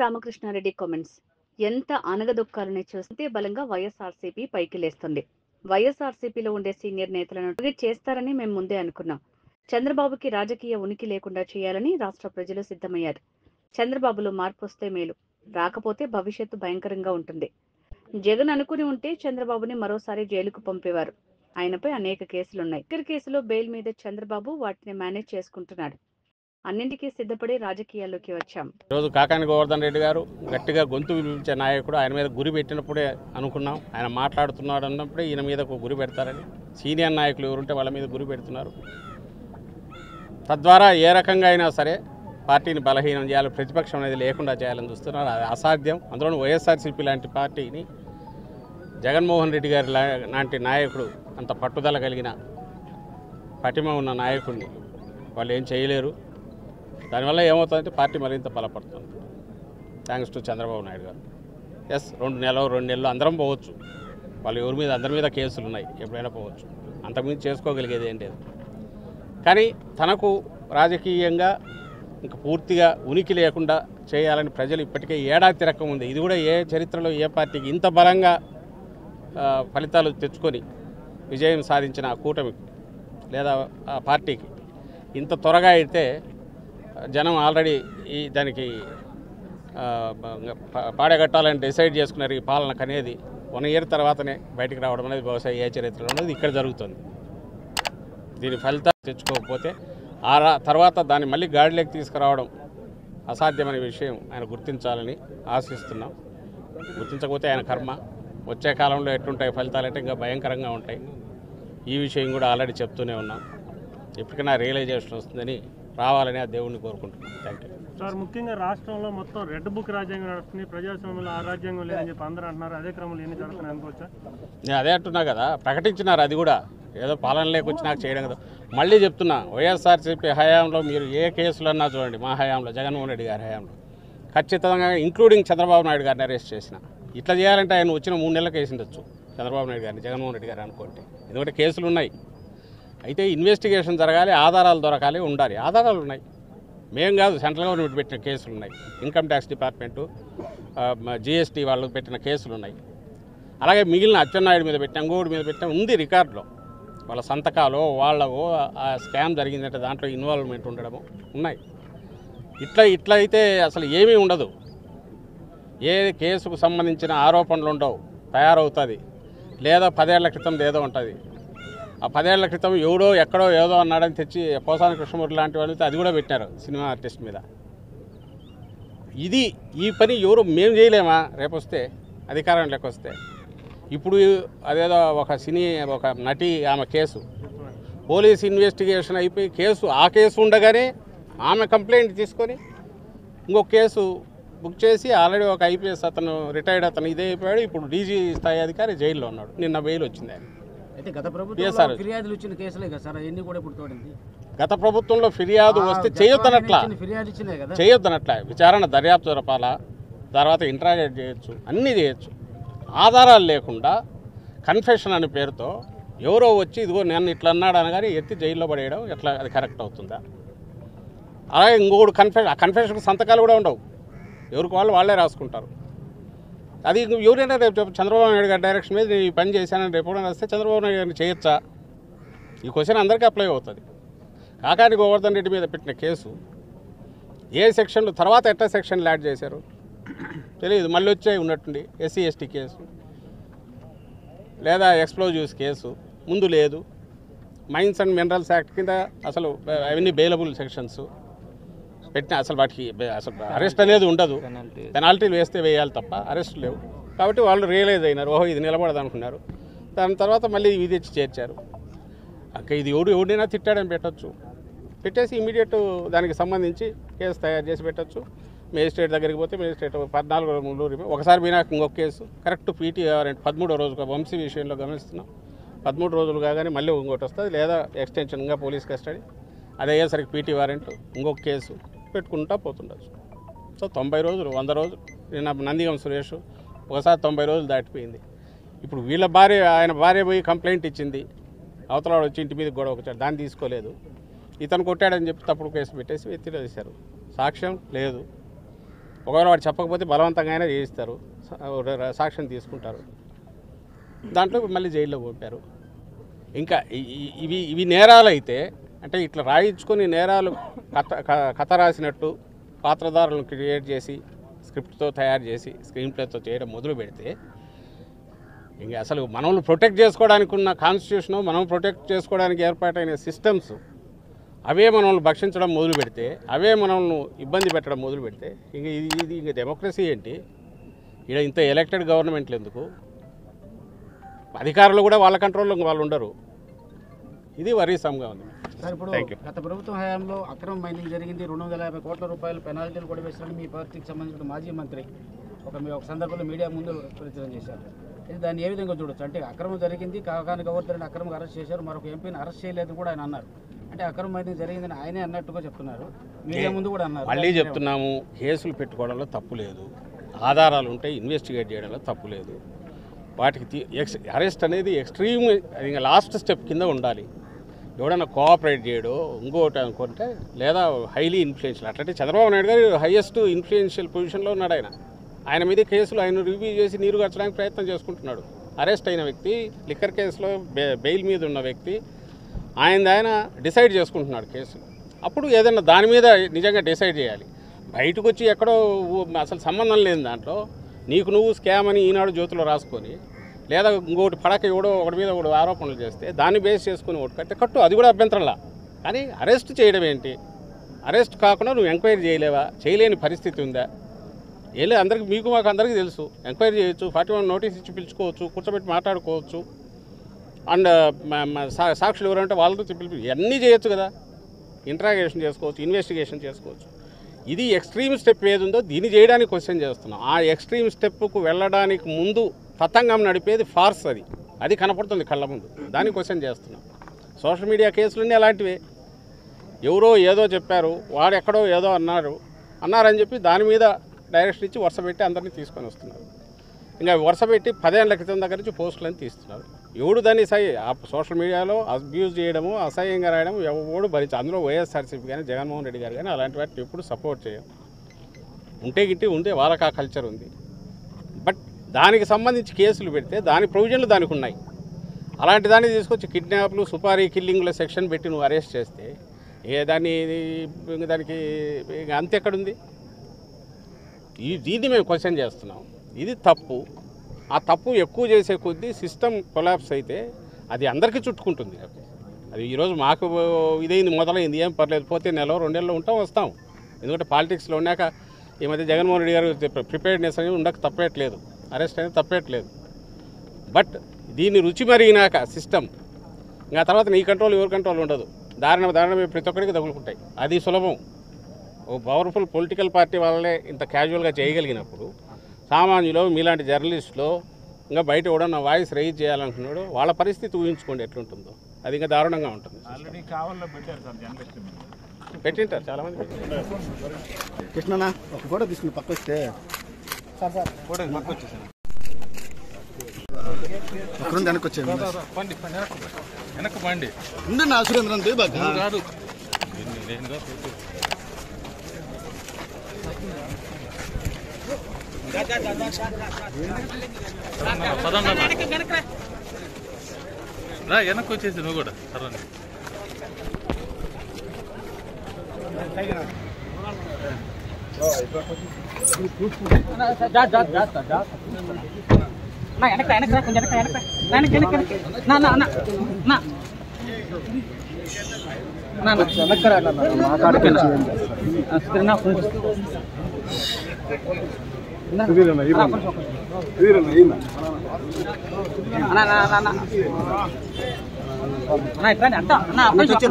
Ramakrishna Reddy comments. ఎంత అనగదొక్కాలని చూస్తే బలంగా వైఎస్ఆర్సీపీ పైకి లేస్తుంది. వైఎస్ఆర్సీపీలో ఉండే సీనియర్ నేతలను టార్గెట్ చేస్తారని మేము ముందే అనుకున్నాం. చంద్రబాబుకి రాజకీయ ఉనికి లేకుండా చేయాలని రాష్ట్ర ప్రజలు సిద్ధమయ్యారు. చంద్రబాబులో మార్పు వస్తే మేలు, రాకపోతే భవిష్యత్తు భయంకరంగా ఉంటుంది. జగన్ అనుకుని ఉంటే చంద్రబాబుని మరోసారి జైలుకు పంపేవారు. ఆయనపై అనేక కేసులున్నాయి. ఇద్దరు కేసులో బెయిల్ మీద చంద్రబాబు వాటిని మేనేజ్ చేసుకుంటున్నాడు. అన్నింటికీ సిద్ధపడి రాజకీయాల్లోకి వచ్చాం. ఈరోజు కాకాని గోవర్ధన్ రెడ్డి గారు గట్టిగా గొంతు వినిపించే నాయకుడు. ఆయన మీద గురి పెట్టినప్పుడే అనుకున్నాం, ఆయన మాట్లాడుతున్నాడు అన్నప్పుడే ఈయన మీద గురి పెడతారని. సీనియర్ నాయకులు ఎవరుంటే వాళ్ళ మీద గురి పెడుతున్నారు. తద్వారా ఏ రకంగా అయినా సరే పార్టీని బలహీనం చేయాలి, ప్రతిపక్షం అనేది లేకుండా చేయాలని చూస్తున్నారు. అది అసాధ్యం. అందులో వైఎస్ఆర్సీపీ లాంటి పార్టీని జగన్మోహన్ రెడ్డి గారి లాంటి నాయకుడు, అంత పట్టుదల కలిగిన పటిమ ఉన్న నాయకుడిని వాళ్ళు ఏం చేయలేరు. దానివల్ల ఏమవుతుందంటే పార్టీ మరింత బలపడుతుంది. థ్యాంక్స్ టు చంద్రబాబు నాయుడు గారు. ఎస్, 2 నెలలు అందరం పోవచ్చు. వాళ్ళు ఎవరి మీద అందరి మీద కేసులు ఉన్నాయి, ఎప్పుడైనా పోవచ్చు. అంతకుమించి చేసుకోగలిగేది ఏం లేదు. కానీ తనకు రాజకీయంగా ఇంకా పూర్తిగా ఉనికి లేకుండా చేయాలని ప్రజలు ఇప్పటికే ఏడాది తిరగక ఉంది. ఇది కూడా ఏ చరిత్రలో ఏ పార్టీకి ఇంత బలంగా ఫలితాలు తెచ్చుకొని విజయం సాధించిన కూటమి లేదా ఆ పార్టీకి ఇంత త్వరగా అయితే జనం ఆల్రెడీ దానికి పాడగట్టాలని డిసైడ్ చేసుకున్నారు. ఈ పాలనకు అనేది 1 ఇయర్ తర్వాతనే బయటికి రావడం అనేది బహుశా ఏ చరిత్రలో అనేది ఇక్కడ జరుగుతుంది. దీని ఫలితాలు తెచ్చుకోకపోతే తర్వాత దాన్ని మళ్ళీ గాడిలోకి తీసుకురావడం అసాధ్యమైన విషయం ఆయన గుర్తించాలని ఆశిస్తున్నాం. గుర్తించకపోతే ఆయన కర్మ. వచ్చే కాలంలో ఎట్లుంటాయి ఫలితాలు అంటే ఇంకా భయంకరంగా ఉంటాయి. ఈ విషయం కూడా ఆల్రెడీ చెప్తూనే ఉన్నాం. ఎప్పటికైనా రియలైజేషన్ వస్తుందని రావాలని ఆ దేవుడిని కోరుకుంటున్నాం. Thank you sir. ముఖ్యంగా రాష్ట్రంలో మొత్తం రెడ్ బుక్ రాజ్యాంగం నడుస్తుంది, ప్రజాస్వామ్యంలో ఆ రాజ్యాంగం లేదని చెప్పి అందరూ అంటున్నారు. అదే క్రమంలో ఎన్ని జరుగుతున్నాయి అనుకోవచ్చా? నేను అదే అంటున్నా కదా, ప్రకటించినారు. అది కూడా ఏదో పాలనలోకి వచ్చి నాకు చేయడం కదా. మళ్ళీ చెప్తున్నా, వైఎస్ఆర్సీపీ హయాంలో మీరు ఏ కేసులు అన్నా చూడండి, మా హయాంలో జగన్మోహన్ రెడ్డి గారి హయాంలో ఖచ్చితంగా ఇంక్లూడింగ్ చంద్రబాబు నాయుడు గారిని అరెస్ట్ చేసిన. ఇట్లా చేయాలంటే ఆయన వచ్చిన 3 నెలలకు వేసిండొచ్చు చంద్రబాబు నాయుడు గారిని, జగన్మోహన్ రెడ్డి గారు అనుకోండి. ఎందుకంటే కేసులు ఉన్నాయి. అయితే ఇన్వెస్టిగేషన్ జరగాలి, ఆధారాలు దొరకాలి, ఉండాలి. ఆధారాలు ఉన్నాయి. మేము కాదు, సెంట్రల్ గవర్నమెంట్ పెట్టిన కేసులు ఉన్నాయి. ఇన్కమ్ ట్యాక్స్ డిపార్ట్మెంటు, జిఎస్టీ వాళ్ళు పెట్టిన కేసులు ఉన్నాయి. అలాగే మిగిలిన అచ్చెన్నాయుడు మీద పెట్టిన, ఇంకోటి మీద పెట్టిన ఉంది రికార్డులో. వాళ్ళ సంతకాలు, వాళ్ళకు ఆ స్కామ్ జరిగిందంటే దాంట్లో ఇన్వాల్వ్మెంట్ ఉండడము ఉన్నాయి. ఇట్లా అయితే అసలు ఏమీ ఉండదు. ఏ కేసుకు సంబంధించిన ఆరోపణలు ఉండవు, తయారవుతుంది. లేదా 10 ఏళ్ల క్రితం ఏదో ఉంటుంది. ఆ 10 ఏళ్ల క్రితం ఎవడో ఎక్కడో ఏదో అన్నాడని తెచ్చి పోసాని కృష్ణమూర్తి లాంటి వాళ్ళు అది కూడా పెట్టినారు సినిమా ఆర్టిస్ట్ మీద. ఈ పని ఎవరు మేము చేయలేమా? రేపొస్తే అధికారం లేకొస్తే. ఇప్పుడు అదేదో ఒక నటి ఆమె కేసు పోలీస్ ఇన్వెస్టిగేషన్ అయిపోయి ఆ కేసు ఉండగానే ఆమె కంప్లైంట్ తీసుకొని ఇంకొక కేసు బుక్ చేసి ఆల్రెడీ ఒక ఐపీఎస్ అతను రిటైర్డ్ అతను ఇదే అయిపోయాడు. ఇప్పుడు డీజీ స్థాయి అధికారి జైల్లో ఉన్నాడు. నిన్న బెయిల్ వచ్చింది ఆయన. అయితే గత ప్రభుత్వంలో ఫిర్యాదులు ఇచ్చిన కేసులే కదా సార్, అవన్నీ కూడా ఇప్పుడు తోడింది. గత ప్రభుత్వంలో ఫిర్యాదు వస్తే చేయొద్దనట్లా విచారణ దర్యాప్తు జరపాలా, తర్వాత ఇంట్రాగేట్ చేయొచ్చు, అన్నీ చేయొచ్చు. ఆధారాలు లేకుండా కన్ఫెషన్ అనే పేరుతో ఎవరో వచ్చి ఇదిగో నేను ఇట్లా అన్నాడు అనగానే ఎత్తి జైల్లో పడేయడం ఎట్లా అది కరెక్ట్ అవుతుందా? అలాగే ఇంకొకటి కన్ఫెషన్కి సంతకాలు కూడా ఉండవు. ఎవరికి వాళ్ళే రాసుకుంటారు. అది ఎవరైనా రేపు చంద్రబాబు నాయుడు గారి డైరెక్షన్ మీద నేను ఈ పని చేశానని రేపు కూడా వస్తే చంద్రబాబు నాయుడు గారిని చేయొచ్చా? ఈ క్వశ్చన్ అందరికీ అప్లై అవుతుంది. కాకాని గోవర్ధన్ రెడ్డి మీద పెట్టిన కేసు ఏ సెక్షన్లు తర్వాత ఎట్లా సెక్షన్లు యాడ్ చేశారు తెలియదు. మళ్ళీ వచ్చాయి ఉన్నట్టుండి ఎస్సీ ఎస్టీ కేసు లేదా ఎక్స్ప్లోజివ్స్ కేసు ముందు లేదు. మైన్స్ అండ్ మినరల్స్ యాక్ట్ కింద అసలు అవన్నీ బెయిలబుల్ సెక్షన్స్ పెట్టిన అసలు వాటికి అసలు అరెస్ట్ అనేది ఉండదు. పెనాల్టీలు వేస్తే వేయాలి తప్ప అరెస్ట్ లేవు. కాబట్టి వాళ్ళు రియలైజ్ అయినారు, ఓహో ఇది నిలబడదు అనుకున్నారు. దాని తర్వాత మళ్ళీ ఇది తెచ్చి చేర్చారు. అక్కడ ఇది ఎవడైనా తిట్టాడని పెట్టేసి ఇమీడియట్ దానికి సంబంధించి కేసు తయారు చేసి పెట్టచ్చు. మేజిస్ట్రేట్ దగ్గరికి పోతే మేజిస్ట్రేట్ 14 ఒకసారి పోయినాక ఇంకొక కేసు కరెక్ట్ పీటీ 13వ రోజు వంశీ విషయంలో గమనిస్తున్నాం. 13 రోజులు కాగానే మళ్ళీ ఇంకోటి వస్తుంది, లేదా ఎక్స్టెన్షన్గా పోలీస్ కస్టడీ. అదే అయ్యేసరికి పీటీ వారెంట్, ఇంకొక కేసు పెట్టుకుంటా పోతుండొచ్చు. సో 90 రోజులు 100 రోజులు. నిన్న నందిగం సురేష్ ఒకసారి 90 రోజులు దాటిపోయింది. ఇప్పుడు ఆయన భార్య పోయి కంప్లైంట్ ఇచ్చింది, అవతల వచ్చి ఇంటి మీద గొడవ వచ్చాడు, దాన్ని తీసుకోలేదు. ఇతను కొట్టాడని చెప్పి తప్పుడు కేసు పెట్టేసి ఎత్తివేశారు. సాక్ష్యం లేదు. ఒకవేళ వాడు చెప్పకపోతే బలవంతంగా అయినా చేయిస్తారు, సాక్ష్యం తీసుకుంటారు, దాంట్లో మళ్ళీ జైల్లో పంపారు. ఇంకా ఇవి నేరాలు అయితే అంటే ఇట్లా రాయించుకొని నేరాలు కథ రాసినట్టు పాత్రధారులను క్రియేట్ చేసి స్క్రిప్ట్తో తయారు చేసి స్క్రీన్ ప్లేతో చేయడం మొదలు పెడితే ఇంకా అసలు మనల్ని ప్రొటెక్ట్ చేసుకోవడానికి ఉన్న కాన్స్టిట్యూషను, మనం ప్రొటెక్ట్ చేసుకోవడానికి ఏర్పాటైన సిస్టమ్స్ అవే మనల్ని భక్షించడం మొదలు పెడితే, అవే మనల్ని ఇబ్బంది పెట్టడం మొదలు పెడితే ఇంక ఇది ఇంక డెమోక్రసీ ఏంటి? ఇక్కడ ఇంత ఎలక్టెడ్ గవర్నమెంట్లు ఎందుకు? అధికారులు కూడా వాళ్ళ కంట్రోల్లో వాళ్ళు ఉండరు. ఇది వరీసంగా ఉంది. సార్, ఇప్పుడు గత ప్రభుత్వం హయాంలో అక్రమ మైనింగ్ జరిగింది, 250 కోట్ల రూపాయలు పెనాల్టీలు కూడా వేశారని మీ పార్టీకి సంబంధించిన మాజీ మంత్రి ఒక సందర్భంలో మీడియా ముందు ప్రచురణ చేశారు. దాన్ని ఏ విధంగా చూడొచ్చు? అంటే అక్రమం జరిగింది, కాకాని గవర్నర్ని అక్రమంగా అరెస్ట్ చేశారు, మరొక ఎంపీని అరెస్ట్ చేయలేదని కూడా ఆయన అన్నారు. అంటే అక్రమ మైనింగ్ జరిగిందని ఆయనే అన్నట్టుగా చెప్తున్నారు, మీడియా ముందు కూడా అన్నారు. మళ్ళీ చెప్తున్నాము, కేసులు పెట్టుకోవడంలో తప్పు లేదు, ఆధారాలు ఉంటే ఇన్వెస్టిగేట్ చేయడంలో తప్పు లేదు. వాటికి అరెస్ట్ అనేది ఎక్స్ట్రీమ్, ఇంకా లాస్ట్ స్టెప్ కింద ఉండాలి. ఎవడన్నా కోఆపరేట్ చేయడో ఇంకోటి అనుకుంటే, లేదా హైలీ ఇన్ఫ్లుయెన్షియల్, అట్లంటే చంద్రబాబు నాయుడు గారు హైయెస్ట్ ఇన్ఫ్లుయెన్షియల్ పొజిషన్లో ఉన్నాడు. ఆయన మీద కేసులు ఆయన రివ్యూ చేసి నీరు కట్టడానికి ప్రయత్నం చేసుకుంటున్నాడు. అరెస్ట్ అయిన వ్యక్తి, లిక్కర్ కేసులో బెయిల్ మీద ఉన్న వ్యక్తి, ఆయన డిసైడ్ చేసుకుంటున్నాడు కేసులు. అప్పుడు ఏదైనా దాని మీద నిజంగా డిసైడ్ చేయాలి. బయటకు వచ్చి ఎక్కడో అసలు సంబంధం లేని దాంట్లో నీకు నువ్వు స్కామ్ అని ఈనాడు జ్యోతిలో రాసుకొని, లేదా ఇంకోటి పడక ఎవడో ఒకటి మీద ఒకటి ఆరోపణలు చేస్తే దాన్ని బేస్ చేసుకుని ఒకటి కట్టే కట్టు, అది కూడా అభ్యంతరంలా. కానీ అరెస్ట్ చేయడం ఏంటి? అరెస్ట్ కాకుండా నువ్వు ఎంక్వైరీ చేయలేవా? చేయలేని పరిస్థితి ఉందా? అందరికీ, మీకు మాకు అందరికీ తెలుసు, ఎంక్వైరీ చేయొచ్చు, 41 నోటీస్ ఇచ్చి పిలుచుకోవచ్చు, కూర్చోబెట్టి మాట్లాడుకోవచ్చు, అండ్ సాక్షులు ఎవరంటే వాళ్ళతో పిలిపి ఇవన్నీ చేయొచ్చు కదా. ఇంట్రాగేషన్ చేసుకోవచ్చు, ఇన్వెస్టిగేషన్ చేసుకోవచ్చు. ఇది ఎక్స్ట్రీమ్ స్టెప్ ఏది ఉందో దీన్ని చేయడానికి క్వశ్చన్ చేస్తున్నాం. ఆ ఎక్స్ట్రీమ్ స్టెప్కు వెళ్ళడానికి ముందు తతంగం నడిపేది ఫార్స్, అది కనపడుతుంది కళ్ళ ముందు, దాన్ని క్వశ్చన్ చేస్తున్నాం. సోషల్ మీడియా కేసులన్నీ అలాంటివే. ఎవరో ఏదో చెప్పారు, వాడు ఎక్కడో ఏదో అన్నారని చెప్పి దాని మీద డైరెక్షన్ ఇచ్చి వరుస పెట్టి అందరినీ తీసుకొని వస్తున్నారు. ఇంకా వరుస పెట్టి 10 ఏళ్ల క్రితం దగ్గర నుంచి పోస్టులని తీస్తున్నారు. ఎవడు దాన్ని సోషల్ మీడియాలో అబ్యూజ్ చేయడము, అసహ్యంగా రాయడం ఎవడు భరించి, అందులో వైఎస్ఆర్సీపీ కానీ జగన్మోహన్ రెడ్డి గారు కానీ అలాంటి వాటిని ఎప్పుడు సపోర్ట్ చేయం. ఉంటే వాళ్ళకి ఆ కల్చర్ ఉంది. బట్ దానికి సంబంధించి కేసులు పెడితే దాని ప్రొవిజన్లు దానికి ఉన్నాయి. అలాంటి దాన్ని తీసుకొచ్చి కిడ్నాప్లు, సుపారీ కిల్లింగ్ల సెక్షన్ పెట్టి నువ్వు అరెస్ట్ చేస్తే దానికి అంతెక్కడుంది? దీన్ని మేము క్వశ్చన్ చేస్తున్నాం. ఇది తప్పు. ఆ తప్పు ఎక్కువ చేసే కొద్దీ సిస్టమ్ కొలాప్స్ అయితే అది అందరికీ చుట్టుకుంటుంది. అది ఈరోజు మాకు ఇదైంది, మొదలైంది, ఏం పర్లేదు, పోతే నెల 2 నెలలు వస్తాం. ఎందుకంటే పాలిటిక్స్లో ఉన్నాక ఈ మధ్య జగన్మోహన్ రెడ్డి గారు ప్రిపేర్డ్నెస్ అనేది ఉండక తప్పేట్లేదు, అరెస్ట్ అనేది తప్పేట్లేదు. బట్ దీన్ని రుచి మరిగినాక సిస్టమ్, ఇంకా తర్వాత నీ కంట్రోల్ ఎవరి కంట్రోల్ ఉండదు. దారుణ ప్రతి ఒక్కరికి తగులుకుంటాయి. అది సులభం. ఓ పవర్ఫుల్ పొలిటికల్ పార్టీ వాళ్ళే ఇంత క్యాజువల్గా చేయగలిగినప్పుడు సామాన్యులు, మీలాంటి జర్నలిస్టులు, ఇంకా బయట కూడా నా వాయిస్ రైజ్ చేయాలనుకున్నాడు, వాళ్ళ పరిస్థితి ఊహించుకోండి ఎట్లుంటుందో. అది ఇంకా దారుణంగా ఉంటుంది. పెట్టింటారు చాలామంది. కృష్ణ ఒక ఫోటో తీసుకుని పక్క వస్తే ఒకరు వెనక్కి వచ్చాను. వెనక్కి పండి ఉండే నా సురేంద్రన్ బాగా కాదు. రా వెనక్కి వచ్చేసి నువ్వు కూడా సరే.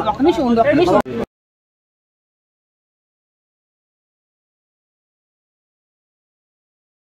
ఒక్క నిమిషం